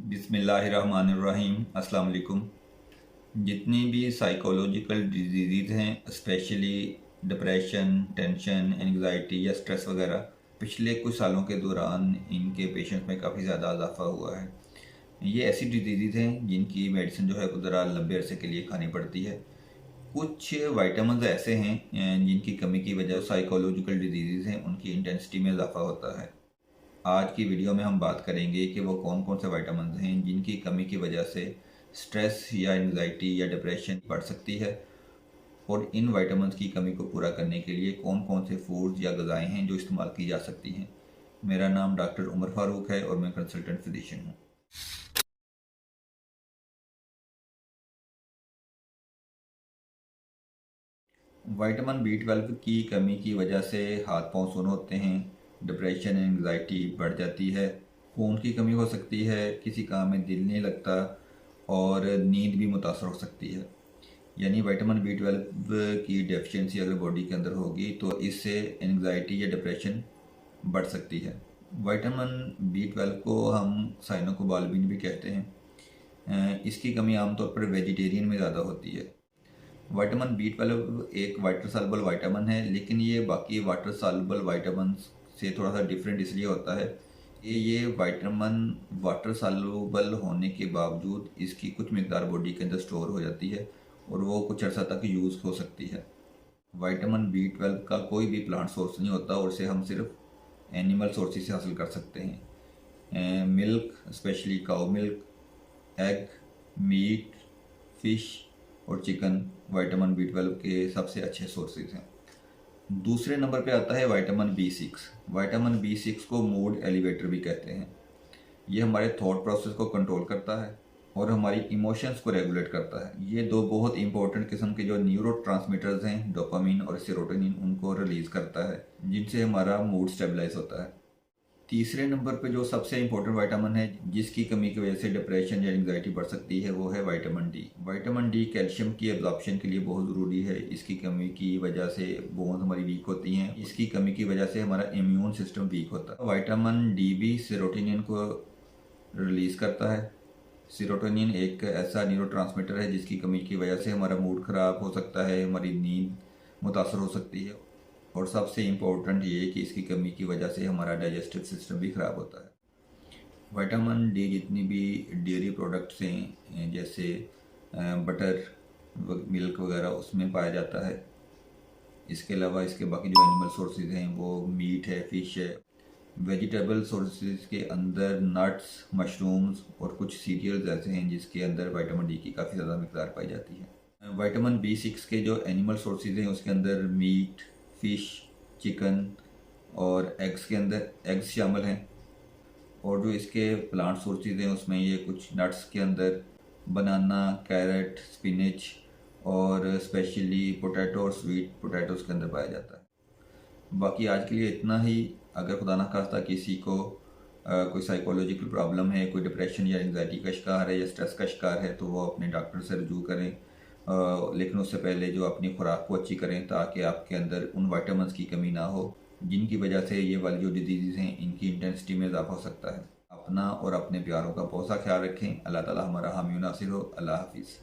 बिस्मिल्लाहिर्रहमानिर्रहीम। अस्सलाम वालेकुम। जितनी भी साइकोलॉजिकल डिजीज़ हैं, स्पेशली डिप्रेशन, टेंशन, एंग्जाइटी या स्ट्रेस वगैरह, पिछले कुछ सालों के दौरान इनके पेशेंट्स में काफ़ी ज़्यादा इजाफा हुआ है। ये ऐसी डिजीज़ हैं जिनकी मेडिसिन जो है वो ज़रा लंबे अरसे के लिए खानी पड़ती है। कुछ वाइटामिन ऐसे हैं जिनकी कमी की वजह साइकोलॉजिकल डिजीज़ हैं उनकी इंटेंसिटी में इजाफा होता है। आज की वीडियो में हम बात करेंगे कि वो कौन कौन से विटामिन हैं जिनकी कमी की वजह से स्ट्रेस या एंग्जाइटी या डिप्रेशन बढ़ सकती है, और इन विटामिन की कमी को पूरा करने के लिए कौन कौन से फूड्स या ग़िज़ाएँ हैं जो इस्तेमाल की जा सकती हैं। मेरा नाम डॉक्टर उमर फ़ारूक है और मैं कंसल्टेंट फिजिशियन हूँ। विटामिन B12 की कमी की वजह से हाथ पांव सुन्न होते हैं, डिप्रेशन एंग्जाइटी बढ़ जाती है, खून की कमी हो सकती है, किसी काम में दिल नहीं लगता और नींद भी मुतासर हो सकती है। यानी विटामिन B12 की डेफिशिएंसी अगर बॉडी के अंदर होगी तो इससे एंग्जाइटी या डिप्रेशन बढ़ सकती है। विटामिन B12 को हम साइनोकोबालामिन भी कहते हैं। इसकी कमी आमतौर पर वेजिटेरियन में ज़्यादा होती है। विटामिन B12 एक वाटर सॉल्युबल विटामिन है, लेकिन ये बाकी वाटर सॉल्युबल विटामिन से थोड़ा सा डिफरेंट इसलिए होता है कि ये विटामिन वाटर सॉल्युबल होने के बावजूद इसकी कुछ मिकदार बॉडी के अंदर स्टोर हो जाती है और वो कुछ अर्सा तक यूज़ हो सकती है। विटामिन B12 का कोई भी प्लांट सोर्स नहीं होता और इसे हम सिर्फ एनिमल सोर्सेज से हासिल कर सकते हैं। Milk, specially cow milk, egg, meat, fish और चिकन विटामिन B12 के सबसे अच्छे सोर्सेज हैं। दूसरे नंबर पे आता है विटामिन B6। विटामिन B6 को मूड एलिवेटर भी कहते हैं। ये हमारे थॉट प्रोसेस को कंट्रोल करता है और हमारी इमोशंस को रेगुलेट करता है। ये दो बहुत इंपॉर्टेंट किस्म के जो न्यूरोट्रांसमीटर्स हैं, डोपामिन और सेरोटोनिन, उनको रिलीज़ करता है, जिनसे हमारा मूड स्टेबलाइज होता है। तीसरे नंबर पे जो सबसे इम्पोर्टेंट विटामिन है जिसकी कमी की वजह से डिप्रेशन या एंग्जाइटी बढ़ सकती है, वो है vitamin D. Vitamin D calcium की एब्जॉर्प्शन के लिए बहुत ज़रूरी है। इसकी कमी की वजह से बोन्स हमारी वीक होती हैं। इसकी कमी की वजह से हमारा इम्यून सिस्टम वीक होता है। विटामिन डी भी सेरोटोनिन को रिलीज़ करता है। सेरोटोनिन एक ऐसा न्यूरोट्रांसमीटर है जिसकी कमी की वजह से हमारा मूड ख़राब हो सकता है, हमारी नींद मुतासर हो सकती है, और सबसे इम्पोर्टेंट ये है कि इसकी कमी की वजह से हमारा डाइजेस्टिव सिस्टम भी ख़राब होता है। विटामिन डी जितनी भी डेयरी प्रोडक्ट्स हैं जैसे बटर, मिल्क वगैरह, उसमें पाया जाता है। इसके अलावा इसके बाकी जो एनिमल सोर्सेज हैं वो मीट है, फ़िश है। वेजिटेबल सोर्सेज के अंदर नट्स, मशरूम्स और कुछ सीरियल्स ऐसे हैं जिसके अंदर विटामिन डी की काफ़ी ज़्यादा मिकदार पाई जाती है। विटामिन B6 के जो एनिमल सोर्सेज हैं उसके अंदर मीट, फ़िश, चिकन और एग्स के अंदर एग्स शामिल हैं, और जो इसके प्लांट सोर्सेज हैं उसमें ये कुछ नट्स के अंदर बनाना, कैरेट, स्पिनच और स्पेशली पोटैटो और स्वीट पोटैटोज़ के अंदर पाया जाता है। बाकी आज के लिए इतना ही। अगर खुदा न खास्ता किसी को कोई साइकोलॉजिकल प्रॉब्लम है, कोई डिप्रेशन या एंग्जाइटी का शिकार है या स्ट्रेस का शिकार है, तो वो अपने डॉक्टर से रजू करें। लेकिन उससे पहले जो अपनी खुराक को अच्छी करें ताकि आपके अंदर उन विटामिन की कमी ना हो जिनकी वजह से ये वाली जो डिजीज़ हैं इनकी इंटेंसिटी में इजाफा हो सकता है। अपना और अपने प्यारों का बहुत सा ख्याल रखें। अल्लाह ताला हमारा हामी नासिर हो। अल्लाह हाफिज़।